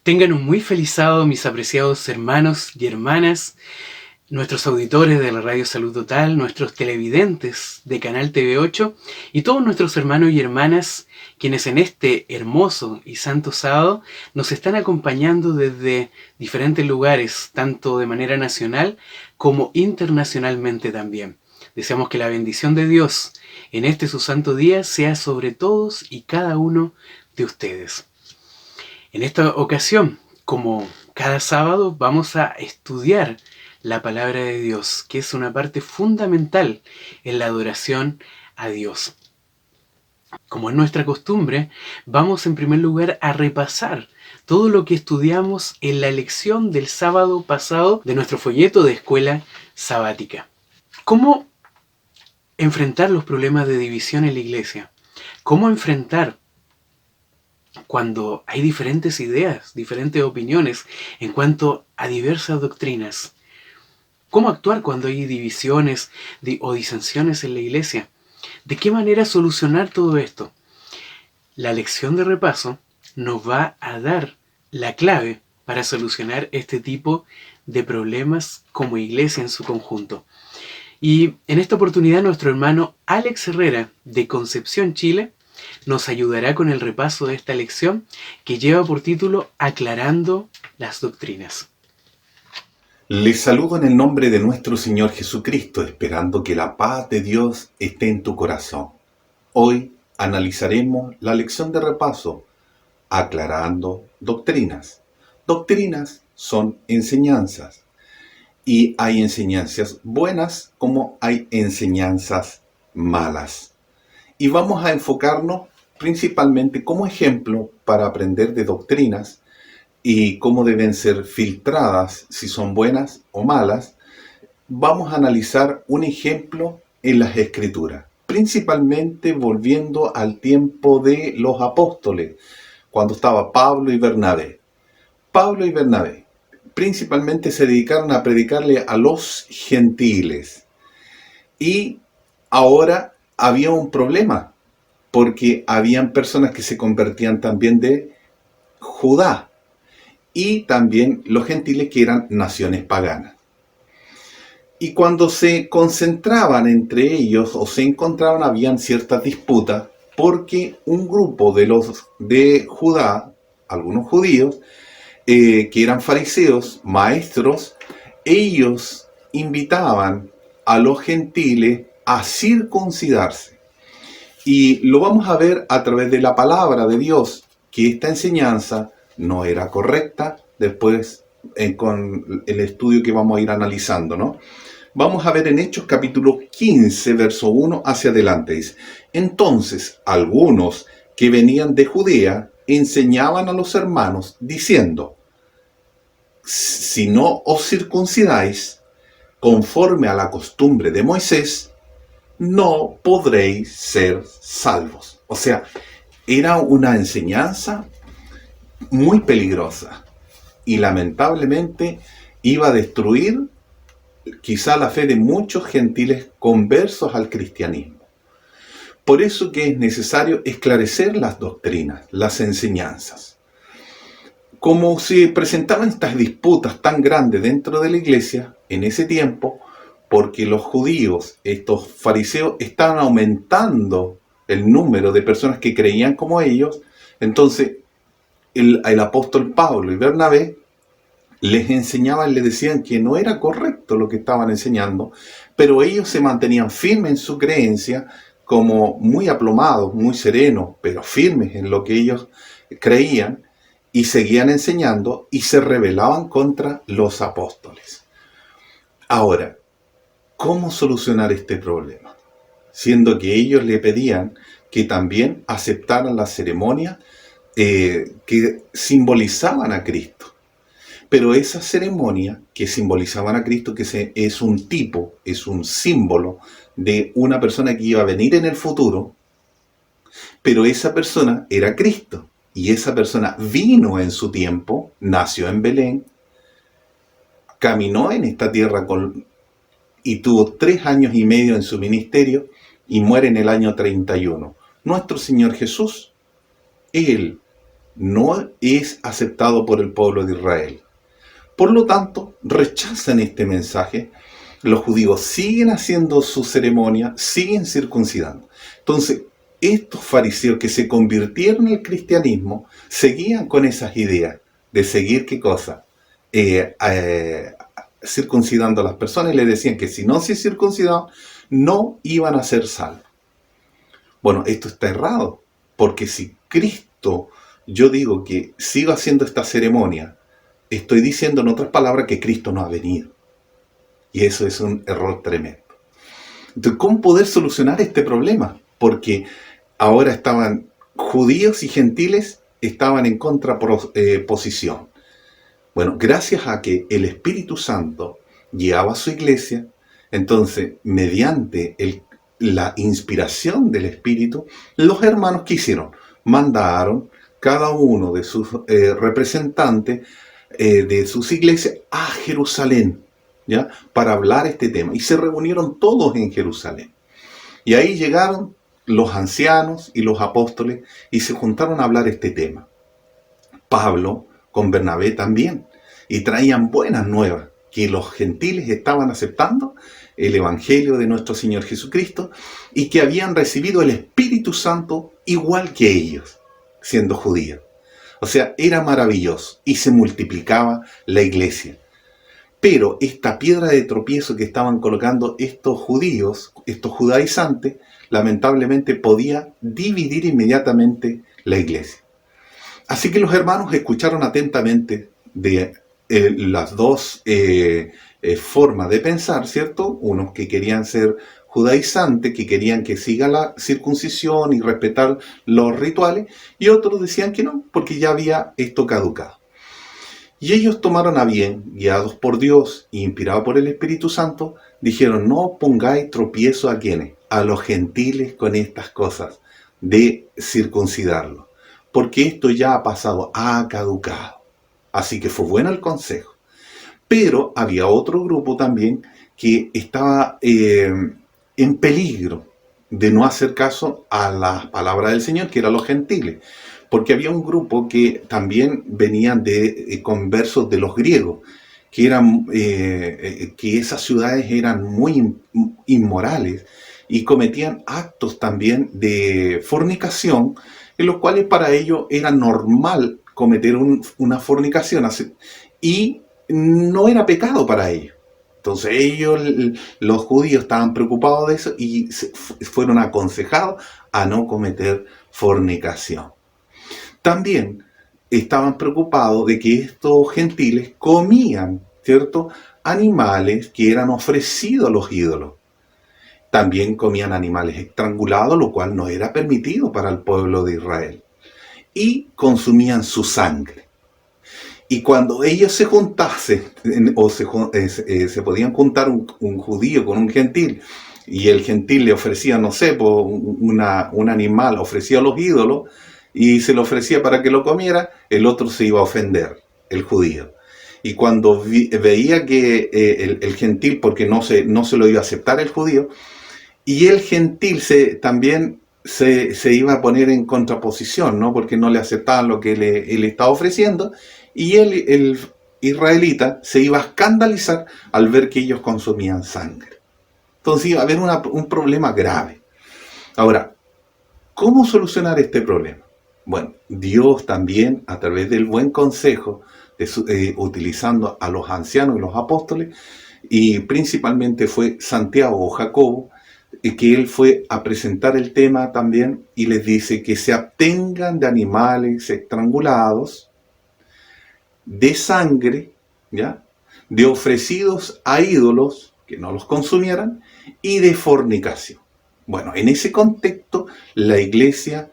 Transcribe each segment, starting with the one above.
Tengan un muy feliz sábado, mis apreciados hermanos y hermanas, nuestros auditores de la Radio Salud Total, nuestros televidentes de Canal TV8 y todos nuestros hermanos y hermanas quienes en este hermoso y santo sábado nos están acompañando desde diferentes lugares, tanto de manera nacional como internacionalmente también. Deseamos que la bendición de Dios en este su santo día sea sobre todos y cada uno de ustedes. En esta ocasión, como cada sábado, vamos a estudiar la palabra de Dios, que es una parte fundamental en la adoración a Dios. Como es nuestra costumbre, vamos en primer lugar a repasar todo lo que estudiamos en la lección del sábado pasado de nuestro folleto de escuela sabática. ¿Cómo enfrentar los problemas de división en la iglesia? ¿Cómo enfrentar cuando hay diferentes ideas, diferentes opiniones en cuanto a diversas doctrinas? ¿Cómo actuar cuando hay divisiones o disensiones en la iglesia? ¿De qué manera solucionar todo esto? La lección de repaso nos va a dar la clave para solucionar este tipo de problemas como iglesia en su conjunto. Y en esta oportunidad nuestro hermano Alex Herrera de Concepción, Chile, nos ayudará con el repaso de esta lección que lleva por título Aclarando las doctrinas. Les saludo en el nombre de nuestro Señor Jesucristo, esperando que la paz de Dios esté en tu corazón. Hoy analizaremos la lección de repaso, aclarando doctrinas. Doctrinas son enseñanzas, y hay enseñanzas buenas como hay enseñanzas malas. Y vamos a enfocarnos principalmente como ejemplo para aprender de doctrinas y cómo deben ser filtradas, si son buenas o malas. Vamos a analizar un ejemplo en las Escrituras, principalmente volviendo al tiempo de los apóstoles, cuando estaba Pablo y Bernabé. Pablo y Bernabé principalmente se dedicaron a predicarle a los gentiles. Y ahora había un problema, porque habían personas que se convertían también de Judá, y también los gentiles que eran naciones paganas. Y cuando se concentraban entre ellos o se encontraban, habían ciertas disputas, porque un grupo de Judá, algunos judíos, que eran fariseos, maestros, ellos invitaban a los gentiles a circuncidarse. Y lo vamos a ver a través de la palabra de Dios, que esta enseñanza no era correcta, después con el estudio que vamos a ir analizando, ¿no? Vamos a ver en Hechos capítulo 15, verso 1 hacia adelante. Dice: entonces algunos que venían de Judea enseñaban a los hermanos diciendo: si no os circuncidáis conforme a la costumbre de Moisés, no podréis ser salvos. O sea, era una enseñanza muy peligrosa y lamentablemente iba a destruir quizá la fe de muchos gentiles conversos al cristianismo. Por eso que es necesario esclarecer las doctrinas, las enseñanzas. Como se presentaban estas disputas tan grandes dentro de la iglesia en ese tiempo, porque los judíos, estos fariseos, estaban aumentando el número de personas que creían como ellos, entonces el apóstol Pablo y Bernabé les enseñaban, les decían que no era correcto lo que estaban enseñando, pero ellos se mantenían firmes en su creencia, como muy aplomados, muy serenos, pero firmes en lo que ellos creían, y seguían enseñando y se rebelaban contra los apóstoles. Ahora, ¿cómo solucionar este problema? Siendo que ellos le pedían que también aceptaran las ceremonias que simbolizaban a Cristo. Pero esa ceremonia que simbolizaban a Cristo, que es un tipo, es un símbolo de una persona que iba a venir en el futuro, pero esa persona era Cristo. Y esa persona vino en su tiempo, nació en Belén, caminó en esta tierra y tuvo 3 años y medio en su ministerio y muere en el año 31. Nuestro Señor Jesús, Él no es aceptado por el pueblo de Israel. Por lo tanto, rechazan este mensaje. Los judíos siguen haciendo su ceremonia, siguen circuncidando. Entonces, estos fariseos que se convirtieron al cristianismo, seguían con esas ideas de seguir, ¿qué cosa? Circuncidando a las personas, y les decían que si no se circuncidaban, no iban a ser salvos. Bueno, esto está errado, porque si Cristo, yo digo que sigo haciendo esta ceremonia, estoy diciendo en otras palabras que Cristo no ha venido. Y eso es un error tremendo. Entonces, ¿cómo poder solucionar este problema? Porque ahora estaban judíos y gentiles, estaban en contraposición. Bueno, gracias a que el Espíritu Santo guiaba a su iglesia, entonces, mediante la inspiración del Espíritu, los hermanos, ¿qué hicieron? Mandaron cada uno de sus representantes de sus iglesias a Jerusalén, ¿ya? Para hablar este tema. Y se reunieron todos en Jerusalén. Y ahí llegaron los ancianos y los apóstoles y se juntaron a hablar este tema. Pablo con Bernabé también. Y traían buenas nuevas, que los gentiles estaban aceptando el Evangelio de nuestro Señor Jesucristo y que habían recibido el Espíritu Santo igual que ellos, siendo judíos. O sea, era maravilloso y se multiplicaba la iglesia. Pero esta piedra de tropiezo que estaban colocando estos judíos, estos judaizantes, lamentablemente podía dividir inmediatamente la iglesia. Así que los hermanos escucharon atentamente de las dos formas de pensar, ¿cierto? Unos que querían ser judaizantes, que querían que siga la circuncisión y respetar los rituales, y otros decían que no, porque ya había esto caducado. Y ellos tomaron a bien, guiados por Dios e inspirados por el Espíritu Santo, dijeron: no pongáis tropiezo a quienes, a los gentiles con estas cosas de circuncidarlos, porque esto ya ha pasado, ha caducado. Así que fue bueno el consejo. Pero había otro grupo también que estaba en peligro de no hacer caso a la palabra del Señor, que eran los gentiles. Porque había un grupo que también venían de conversos de los griegos, que eran que esas ciudades eran muy inmorales y cometían actos también de fornicación, en los cuales para ellos era normal cometer una fornicación y no era pecado para ellos. Entonces ellos, los judíos, estaban preocupados de eso y fueron aconsejados a no cometer fornicación. También estaban preocupados de que estos gentiles comían, ¿cierto?, animales que eran ofrecidos a los ídolos. También comían animales estrangulados, lo cual no era permitido para el pueblo de Israel. Y consumían su sangre. Y cuando ellos se juntasen, o se podían juntar un judío con un gentil, y el gentil le ofrecía, no sé, un animal ofrecido a los ídolos, y se lo ofrecía para que lo comiera, el otro se iba a ofender, el judío. Y cuando veía que el gentil, porque no se lo iba a aceptar el judío, y el gentil también se iba a poner en contraposición, ¿no? Porque no le aceptaban lo que él estaba ofreciendo, y el israelita se iba a escandalizar al ver que ellos consumían sangre. Entonces iba a haber un problema grave. Ahora, ¿cómo solucionar este problema? Bueno, Dios también, a través del buen consejo, utilizando a los ancianos y los apóstoles, y principalmente fue Santiago o Jacobo, que él fue a presentar el tema también, y les dice que se abstengan de animales estrangulados, de sangre, ¿ya?, de ofrecidos a ídolos, que no los consumieran, y de fornicación. Bueno, en ese contexto la iglesia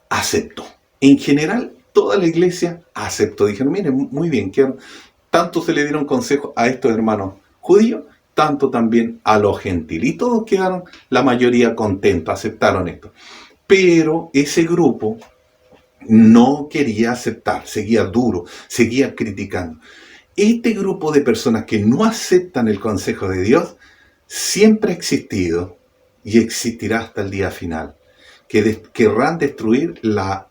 aceptó. En general, toda la iglesia aceptó. Dijeron: miren, muy bien, tanto se le dieron consejos a estos hermanos judíos, tanto también a los gentiles. Y todos quedaron, la mayoría, contentos, aceptaron esto. Pero ese grupo no quería aceptar, seguía duro, seguía criticando. Este grupo de personas que no aceptan el consejo de Dios siempre ha existido y existirá hasta el día final, que querrán destruir la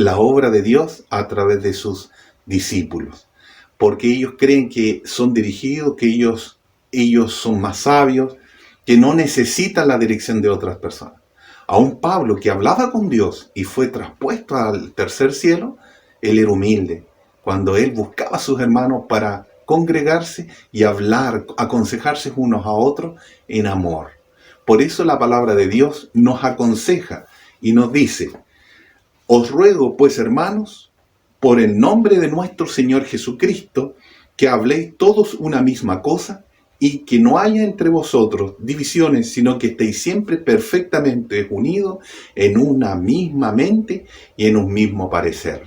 la obra de Dios a través de sus discípulos, porque ellos creen que son dirigidos, que ellos son más sabios, que no necesitan la dirección de otras personas. Aún Pablo, que hablaba con Dios y fue traspuesto al tercer cielo, él era humilde. Cuando él buscaba a sus hermanos para congregarse y hablar, aconsejarse unos a otros en amor. Por eso la palabra de Dios nos aconseja y nos dice: os ruego pues, hermanos, por el nombre de nuestro Señor Jesucristo, que habléis todos una misma cosa, y que no haya entre vosotros divisiones, sino que estéis siempre perfectamente unidos en una misma mente y en un mismo parecer.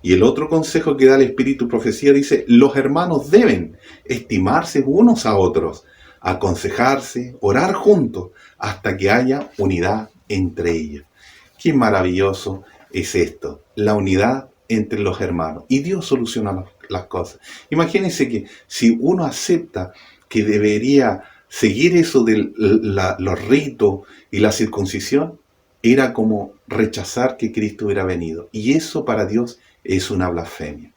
Y el otro consejo que da el Espíritu Profecía dice: los hermanos deben estimarse unos a otros, aconsejarse, orar juntos, hasta que haya unidad entre ellos. Qué maravilloso es esto, la unidad entre los hermanos. Y Dios soluciona las cosas. Imagínense que si uno acepta que debería seguir eso de los ritos y la circuncisión, era como rechazar que Cristo hubiera venido. Y eso para Dios es una blasfemia.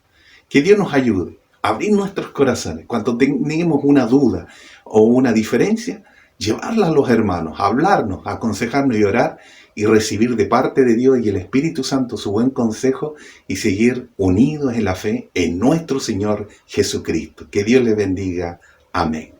Que Dios nos ayude a abrir nuestros corazones. Cuando tengamos una duda o una diferencia, llevarla a los hermanos, hablarnos, aconsejarnos y orar, y recibir de parte de Dios y el Espíritu Santo su buen consejo, y seguir unidos en la fe en nuestro Señor Jesucristo. Que Dios les bendiga. Amén.